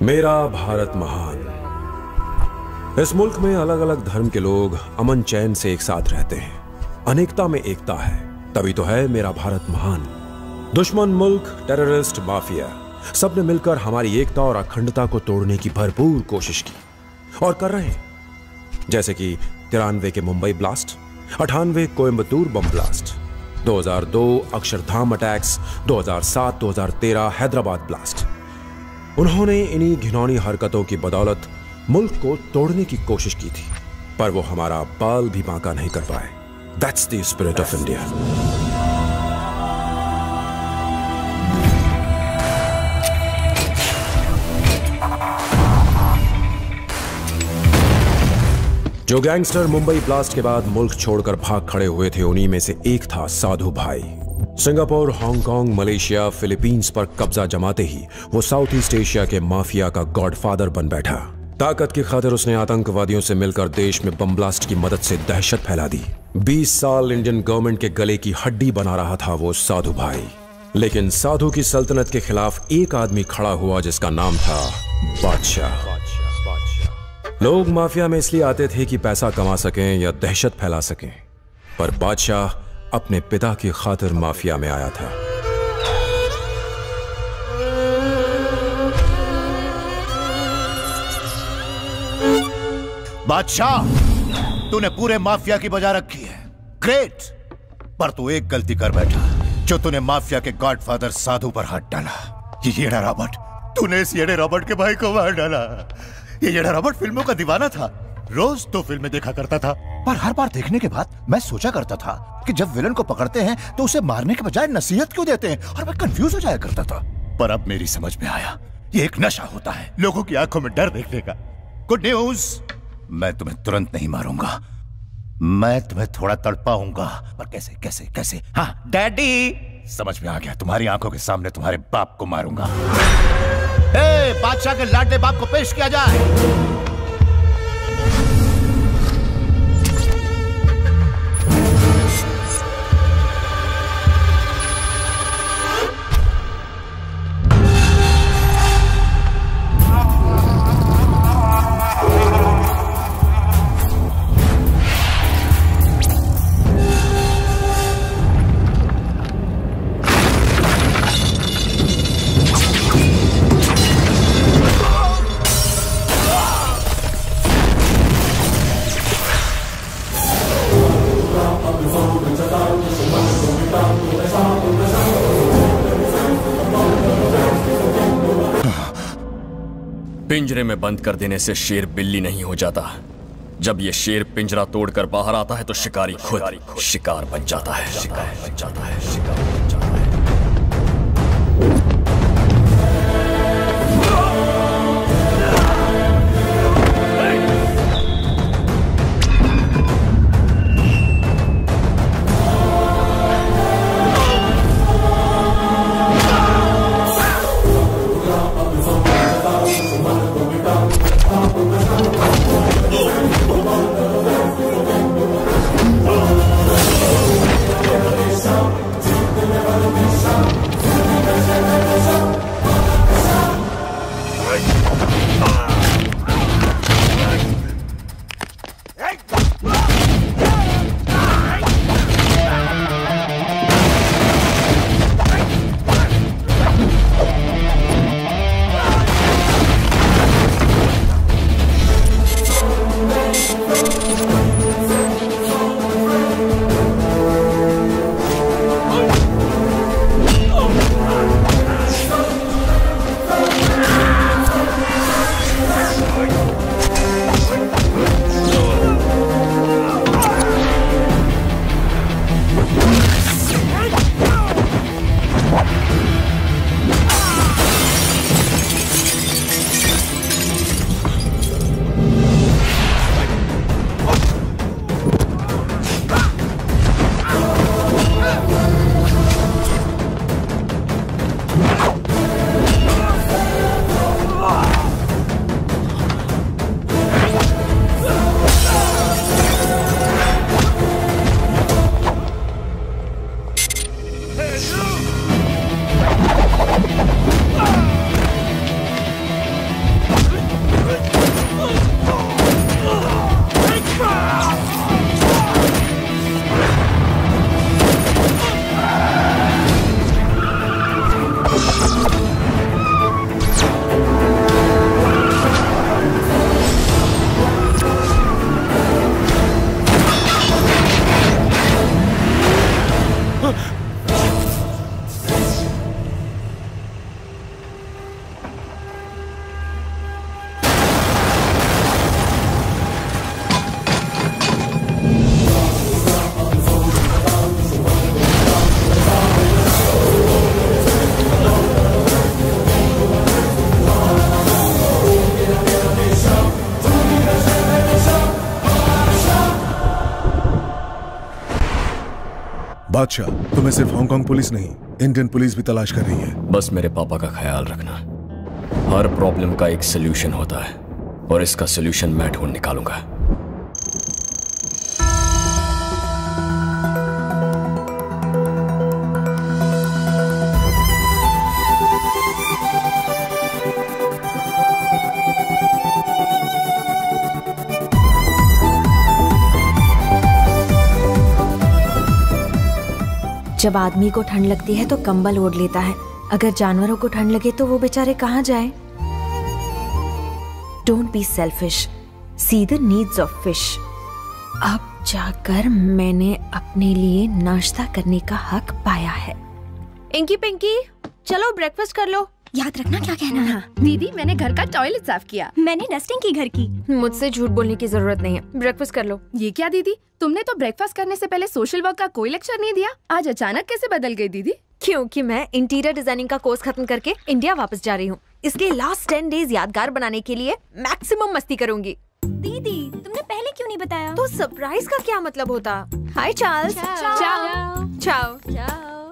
मेरा भारत महान। इस मुल्क में अलग अलग धर्म के लोग अमन चैन से एक साथ रहते हैं। अनेकता में एकता है, तभी तो है मेरा भारत महान। दुश्मन मुल्क, टेररिस्ट, माफिया, सबने मिलकर हमारी एकता और अखंडता को तोड़ने की भरपूर कोशिश की और कर रहे हैं। जैसे कि 93 के Mumbai blast, 98 Coimbatore bomb blast, 2002 Akshardham attacks, 2007-2013 Hyderabad blast. उन्होंने इन्हीं घिनौनी हरकतों की बदौलत मुल्क को तोड़ने की कोशिश की थी, पर वो हमारा बाल भी बांका नहीं कर पाए। That's the spirit of India. जो गैंगस्टर मुंबई ब्लास्ट के बाद मुल्क छोड़कर भाग खड़े हुए थे, उन्हीं में से एक था साधु भाई। सिंगापुर, हांगकांग, मलेशिया, फिलीपींस पर कब्जा जमाते ही वो साउथ ईस्ट एशिया के माफिया का गॉडफादर बन बैठा। ताकत की खातिर उसने आतंकवादियों से मिलकर देश में बम ब्लास्ट की मदद से दहशत फैला दी। 20 साल इंडियन गवर्नमेंट के गले की हड्डी बना रहा था वो साधु भाई। लेकिन साधु की सल्तनत के खिलाफ एक आदमी खड़ा हुआ जिसका नाम था बादशाह। लोग माफिया में इसलिए आते थे कि पैसा कमा सकें या दहशत फैला सकें, पर बादशाह अपने पिता की खातिर माफिया में आया था। बादशाह, तूने पूरे माफिया की बजा रखी है, ग्रेट। पर तू एक गलती कर बैठा, जो तूने माफिया के गॉडफादर साधु पर हाथ डाला। ये येड़ा रॉबर्ट, तूने इस येड़े रॉबर्ट के भाई को मार डाला। ये येड़ा रॉबर्ट फिल्मों का दीवाना था, रोज तो फिल्में देखा करता था, पर हर बार देखने के बाद मैं सोचा करता था कि जब विलन को पकड़ते हैं तो उसे मारने के बजाय नसीहत क्यों देते हैं, और मैं कंफ्यूज हो जाया करता था। पर अब मेरी समझ में आया, ये एक नशा होता है लोगों की आंखों में डर देखने का। गुड न्यूज, मैं तुम्हें तुरंत नहीं मारूंगा, मैं तुम्हें थोड़ा तड़पाऊंगा। पर कैसे कैसे कैसे? हाँ डैडी, समझ में आ गया, तुम्हारी आंखों के सामने तुम्हारे बाप को मारूंगा। बादशाह के लाडले बाप को पेश किया जाए। पिंजरे में बंद कर देने से शेर बिल्ली नहीं हो जाता। जब ये शेर पिंजरा तोड़कर बाहर आता है तो शिकारी खुद शिकार बन जाता है। शिकार बन जाता है, शिकार बन जाता है। बादशाह, तुम्हें सिर्फ हांगकांग पुलिस नहीं, इंडियन पुलिस भी तलाश कर रही है। बस मेरे पापा का ख्याल रखना। हर प्रॉब्लम का एक सोल्यूशन होता है और इसका सोल्यूशन मैं ढूंढ निकालूंगा। जब आदमी को ठंड लगती है तो कंबल ओढ़ लेता है, अगर जानवरों को ठंड लगे तो वो बेचारे कहाँ जाएं? Don't be selfish, see the needs of fish. अब जाकर मैंने अपने लिए नाश्ता करने का हक पाया है। इंकी पिंकी, चलो ब्रेकफास्ट कर लो। याद रखना क्या कहना है। दीदी, मैंने घर का टॉयलेट साफ किया। मैंने डस्टिंग की घर की। मुझसे झूठ बोलने की जरूरत नहीं है, ब्रेकफास्ट कर लो। ये क्या दीदी, तुमने तो ब्रेकफास्ट करने से पहले सोशल वर्क का कोई लेक्चर नहीं दिया। आज अचानक कैसे बदल गई दीदी? क्योंकि मैं इंटीरियर डिजाइनिंग का कोर्स खत्म करके इंडिया वापस जा रही हूँ, इसलिए लास्ट 10 डेज यादगार बनाने के लिए मैक्सिमम मस्ती करूंगी। दीदी, तुमने पहले क्यों नहीं बताया? तो सरप्राइज का क्या मतलब होता? हाय चार्ल्स। चाओ। चाओ।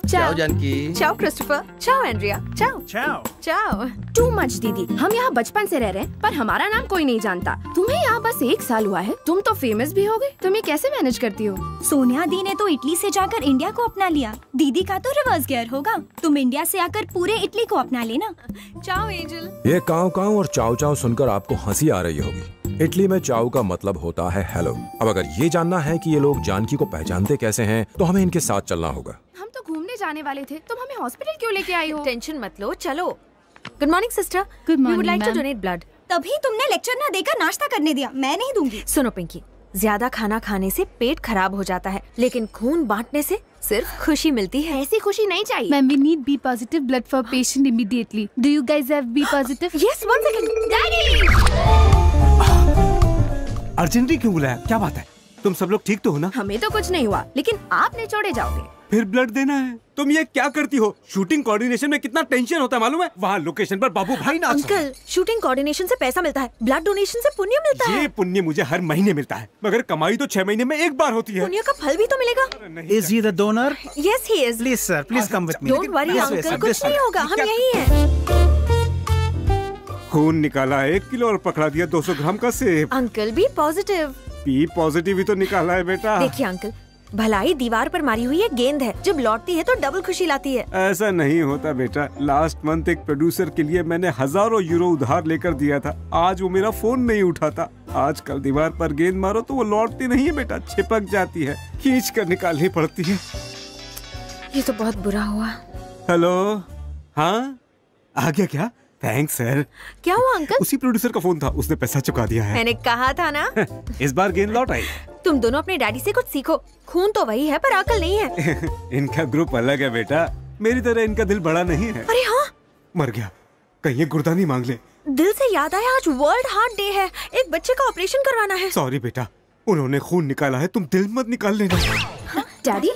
चाओ जानकी। चाओ क्रिस्टोफर। चाओ एंड्रिया। चाओ। चाओ। चाओ। टू मच दीदी, हम यहाँ बचपन से रह रहे हैं पर हमारा नाम कोई नहीं जानता। तुम्हें यहाँ बस 1 साल हुआ है, तुम तो फेमस भी हो गई। तुम ये कैसे मैनेज करती हो? सोनिया दी ने तो इटली से जाकर इंडिया को अपना लिया, दीदी का तो रिवर्स गियर होगा। तुम इंडिया से आकर पूरे इटली को अपना लेना। चाओ एंजल। ये काव काव और चाव चाव सुनकर आपको हंसी आ रही होगी। इटली में चाव का मतलब होता है हेलो। अब अगर ये जानना है कि ये लोग जानकी को पहचानते कैसे हैं, तो हमें इनके साथ चलना होगा। हम तो घूमने जाने वाले थे, तुम हमें हॉस्पिटल क्यों लेके आई हो? टेंशन मत लो, चलो। Good morning sister. Good morning, would like to ma'am. Donate blood. तभी तुमने लेक्चर ना देकर नाश्ता करने दिया, मैं नहीं दूंगी। सुनो पिंकी, ज्यादा खाना खाने से पेट खराब हो जाता है, लेकिन खून बांटने से सिर्फ खुशी मिलती है। ऐसी खुशी नहीं चाहिए। Ma'am, we need B positive blood for patient immediately. Do you guys have B positive? Yes, 1 second. Daddy! Urgently क्यों बुलाया? क्या बात है? तुम सब लोग ठीक तो हो ना? हमें तो कुछ नहीं हुआ, लेकिन आप निचोड़े जाओगे। फिर ब्लड देना है। तुम ये क्या करती हो? शूटिंग कोऑर्डिनेशन में कितना टेंशन होता है मालूम है? वहाँ लोकेशन पर बाबू भाई नाच रहे हैं। अंकल, शूटिंग कोऑर्डिनेशन से पैसा मिलता है, ब्लड डोनेशन से पुण्य मिलता है। ये पुण्य मुझे हर महीने मिलता है, मगर कमाई तो 6 महीने में एक बार होती है। पुण्य का फल भी तो मिलेगा। Is he the donor? Yes, he is. Please sir, please come with me. Don't worry Yes, yes, uncle, sir, कुछ this नहीं sir. होगा, हम यही हैं। खून निकाला 1 किलो और पकड़ा दिया 200 ग्राम का सेब। अंकल भी पॉजिटिव। पी पॉजिटिव ही तो निकाला है बेटा। देखिए अंकल, भलाई दीवार पर मारी हुई एक गेंद है, जब लौटती है तो डबल खुशी लाती है। ऐसा नहीं होता बेटा। लास्ट मंथ एक प्रोड्यूसर के लिए मैंने हजारों यूरो उधार लेकर दिया था। आज वो मेरा फोन नहीं उठाता। आजकल दीवार पर गेंद मारो तो वो लौटती नहीं है बेटा, चिपक जाती है, खींच कर निकालनी पड़ती है। ये तो बहुत बुरा हुआ। हेलो, हाँ आ गया क्या? Thanks sir. क्या हुआ अंकल? उसी प्रोड्यूसर का फोन था, उसने पैसा चुका दिया है। मैंने कहा था ना। इस बार गेंद लौट आई। तुम दोनों अपने डैडी से कुछ सीखो, खून तो वही है पर अकल नहीं है। इनका ग्रुप अलग है बेटा, मेरी तरह इनका दिल बड़ा नहीं है। अरे हाँ, मर गया, कहीं ये गुर्दानी मांग ले। दिल से याद आया, आज वर्ल्ड हार्ट डे है, एक बच्चे का ऑपरेशन करवाना है। सॉरी बेटा, उन्होंने खून निकाला है, तुम दिल मत निकाल लेना। डैडी,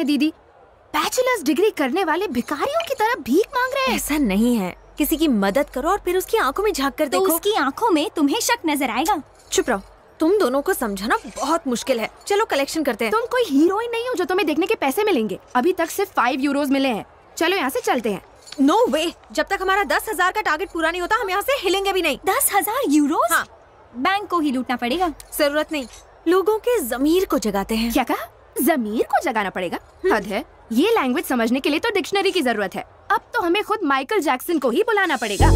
दीदी बैचलर्स डिग्री करने वाले भिखारियों की तरह भीख मांग रहे हैं। ऐसा नहीं है, किसी की मदद करो और फिर उसकी आंखों में झांक कर तो देखो। उसकी आंखों में तुम्हें शक नजर आएगा। चुप रहो, तुम दोनों को समझाना बहुत मुश्किल है। चलो कलेक्शन करते हैं। तुम कोई हीरोइन नहीं हो जो तुम्हें देखने के पैसे मिलेंगे। अभी तक सिर्फ 5 यूरोज मिले हैं। चलो यहाँ से चलते हैं। नो वे, जब तक हमारा 10,000 का टारगेट पूरा नहीं होता हम यहाँ से हिलेंगे भी नहीं। 10,000 यूरोज? हाँ, बैंक को ही लूटना पड़ेगा। जरूरत नहीं, लोगों के जमीर को जगाते हैं। क्या कहा? जमीर को जगाना पड़ेगा? हद है, ये लैंग्वेज समझने के लिए तो डिक्शनरी की जरूरत है। अब तो हमें खुद माइकल जैक्सन को ही बुलाना पड़ेगा।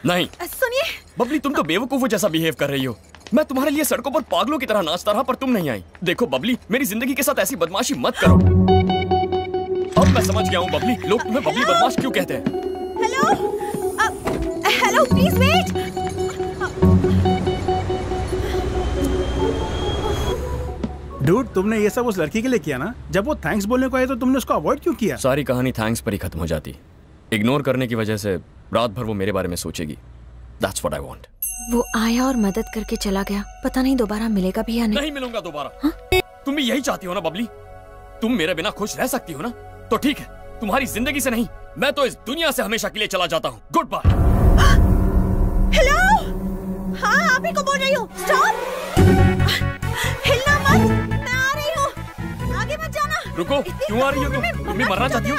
नहीं सुनिए बबली, तुम तो बेवकूफों जैसा बिहेव कर रही हो। मैं तुम्हारे लिए सड़कों पर पागलों की तरह नाचता रहा पर तुम नहीं आई। देखो बबली, मेरी जिंदगी के साथ ऐसी बदमाशी मत करो। अब मैं समझ गया हूँ बबली, लोग तुम्हें बबली बदमाश क्यों कहते हैं। Hello please wait. डूड, तुमने ये सब उस लड़की के लिए किया ना? जब वो थैंक्स बोलने को आए तो तुमने उसको अवॉइड क्यों किया? सारी कहानी थैंक्स पर ही खत्म हो जाती। इग्नोर करने की वजह से रात भर वो मेरे बारे में सोचेगी। That's what I want. वो आया और मदद करके चला गया, पता नहीं दोबारा मिलेगा भी या नहीं। नहीं मिलूंगा दोबारा। तुम भी यही चाहती हो ना बबली? तुम मेरे बिना खुश रह सकती हो ना? तो ठीक है, तुम्हारी जिंदगी से नहीं, मैं तो इस दुनिया से हमेशा के लिए चला जाता हूँ। Good bye. हेलो, हाँ आप ही को बोल रही हूँ। स्टॉप, हिलना मत, मैं आ रही हूँ, आगे मत जाना। रुको, क्यों आ रही हो तुम भी मरना चाहती हो?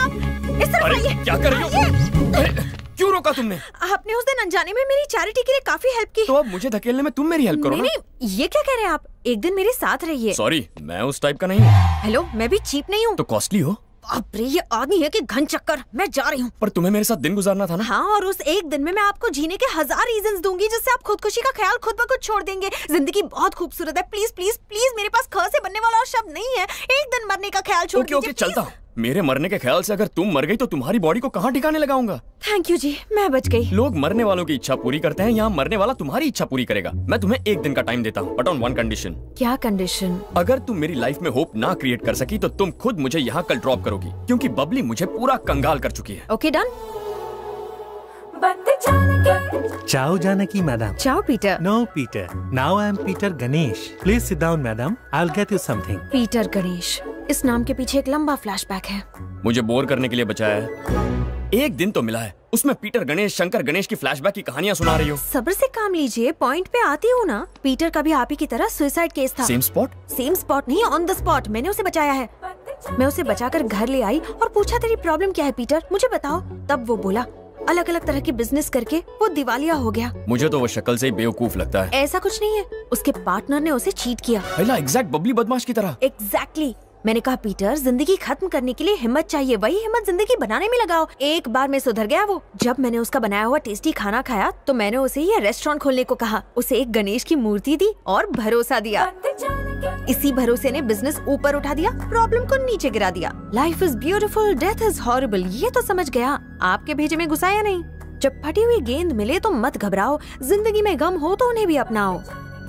इस तरफ अरे आइए। क्या कर रही हो? क्यों रोका तुमने? आपने उस दिन अनजाने में मेरी चैरिटी के लिए काफी हेल्प की। तो अब मुझे धकेलने में तुम मेरी हेल्प करो ना। नहीं, ये क्या कह रहे हैं आप? एक दिन मेरे साथ रहिए। सॉरी, मैं उस टाइप का नहीं हूँ। हेलो, मैं भी चीप नहीं हूँ। तो कॉस्टली हो? अरे ये आदमी है कि घन चक्कर। मैं जा रही हूँ। पर तुम्हें मेरे साथ दिन गुजारना था ना। हाँ, और उस एक दिन में मैं आपको जीने के 1000 रीजंस दूंगी जिससे आप खुदकुशी का ख्याल खुद ब खुद छोड़ देंगे। जिंदगी बहुत खूबसूरत है, प्लीज प्लीज प्लीज, मेरे पास ख से बनने वाला और शब्द नहीं है। एक दिन मरने का ख्याल छोड़ दीजिए। ओके, चलता हूँ। मेरे मरने के ख्याल से अगर तुम मर गई तो तुम्हारी बॉडी को कहाँ ठिकाने लगाऊंगा? थैंक यू जी, मैं बच गई। लोग मरने वालों की इच्छा पूरी करते हैं, यहाँ मरने वाला तुम्हारी इच्छा पूरी करेगा। मैं तुम्हें एक दिन का टाइम देता हूँ, बट ऑन वन कंडीशन। क्या कंडीशन? अगर तुम मेरी लाइफ में होप ना क्रिएट कर सकी तो तुम खुद मुझे यहाँ कल ड्रॉप करोगी, क्योंकि बबली मुझे पूरा कंगाल कर चुकी है। Okay done. Ciao, Janaki, madam. Ciao, Peter. No, Peter. Now I am Peter Ganesh. Please sit down, madam. I'll get you something. Peter Ganesh, इस नाम के पीछे एक लंबा फ्लैशबैक है। मुझे बोर करने के लिए बचाया है। एक दिन तो मिला है, उसमें पीटर गणेश, शंकर गणेश की फ्लैशबैक की कहानियां सुना रही हो। सब्र से काम लीजिए, पॉइंट पे आती हूँ ना। पीटर का भी आप ही की तरह सुसाइड केस था। Same spot? सेम स्पॉट नहीं, ऑन द स्पॉट। मैंने उसे बचाया है। मैं उसे बचाकर घर ले आई और पूछा तेरी प्रॉब्लम क्या है पीटर, मुझे बताओ। तब वो बोला अलग अलग तरह की बिजनेस करके वो दिवालिया हो गया। मुझे तो वो शक्ल से ही बेवकूफ लगता है। ऐसा कुछ नहीं है, उसके पार्टनर ने उसे चीट किया। एग्जैक्ट बबली बदमाश की तरह। एग्जैक्टली। मैंने कहा पीटर, जिंदगी खत्म करने के लिए हिम्मत चाहिए, वही हिम्मत जिंदगी बनाने में लगाओ। एक बार में सुधर गया वो। जब मैंने उसका बनाया हुआ टेस्टी खाना खाया तो मैंने उसे ये रेस्टोरेंट खोलने को कहा। उसे एक गणेश की मूर्ति दी और भरोसा दिया। इसी भरोसे ने बिजनेस ऊपर उठा दिया, प्रॉब्लम को नीचे गिरा दिया। Life is beautiful, death is horrible, ये तो समझ गया। आपके भेजे में घुसाया नहीं। जब फटी हुई गेंद मिले तो मत घबराओ, जिंदगी में गम हो तो उन्हें भी अपनाओ।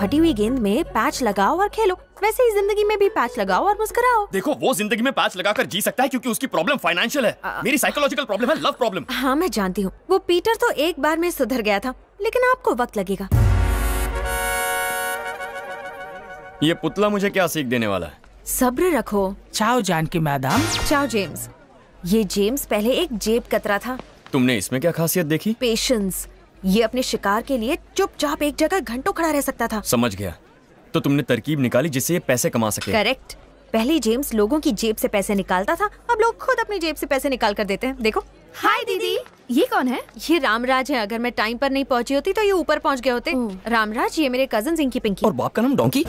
फटी हुई गेंद में पैच लगाओ और खेलो, वैसे ही जिंदगी में भी पैच लगाओ और मुस्कुराओ। देखो, वो जिंदगी में पैच लगाकर जी सकता है क्योंकि उसकी प्रॉब्लम फाइनेंशियल है। मेरी साइकोलॉजिकल प्रॉब्लम है, लव प्रॉब्लम। हाँ मैं जानती हूँ, वो पीटर तो एक बार में सुधर गया था, लेकिन आपको वक्त लगेगा। ये पुतला मुझे क्या सीख देने वाला है? सब्र रखो। चाओ जानकी मैडम। चाओ जेम्स। ये जेम्स पहले एक जेब कतरा था। तुमने इसमें क्या खासियत देखी? पेशेंस। ये अपने शिकार के लिए चुपचाप एक जगह घंटों खड़ा रह सकता था। समझ गया। तो तुमने तरकीब निकाली जिससे ये पैसे कमा सके। करेक्ट। पहले जेम्स लोगों की जेब से पैसे निकालता था, अब लोग खुद अपनी जेब से पैसे निकाल कर देते हैं। देखो। हाय दीदी, ये कौन है? ये रामराज है। अगर मैं टाइम पर नहीं पहुंची होती तो ये ऊपर पहुंच गए होते। रामराज, ये मेरे कजन इंकी पिंकी। और बाप का नाम डोंकी।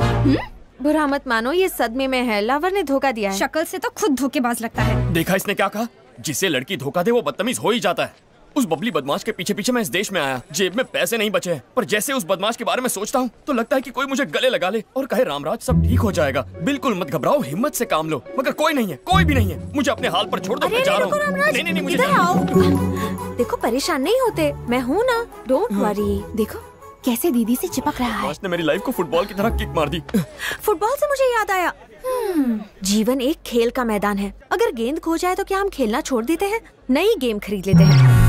बुरा मत मानो, ये सदमे में है। लवर ने धोखा दिया है। शक्ल से तो खुद धोखेबाज लगता है। देखा इसने क्या कहा? जिसे लड़की धोखा दे वो बदतमीज हो ही जाता है। उस बबली बदमाश के पीछे पीछे मैं इस देश में आया, जेब में पैसे नहीं बचे हैं, पर जैसे उस बदमाश के बारे में सोचता हूँ तो लगता है कि कोई मुझे गले लगा ले और कहे रामराज सब ठीक हो जाएगा, बिल्कुल मत घबराओ, हिम्मत से काम लो। मगर कोई नहीं है, कोई भी नहीं है। मुझे अपने हाल पर छोड़ दो, मैं जा रहा हूँ। नहीं, मुझे देखो, परेशान नहीं होते, मैं हूँ ना, डोंट वरी। देखो कैसे दीदी से चिपक रहा है। ने मेरी लाइफ को फुटबॉल की तरह किक मार दी। फुटबॉल से मुझे याद आया, जीवन एक खेल का मैदान है। अगर गेंद खो जाए तो क्या हम खेलना छोड़ देते हैं? नई गेम खरीद लेते हैं।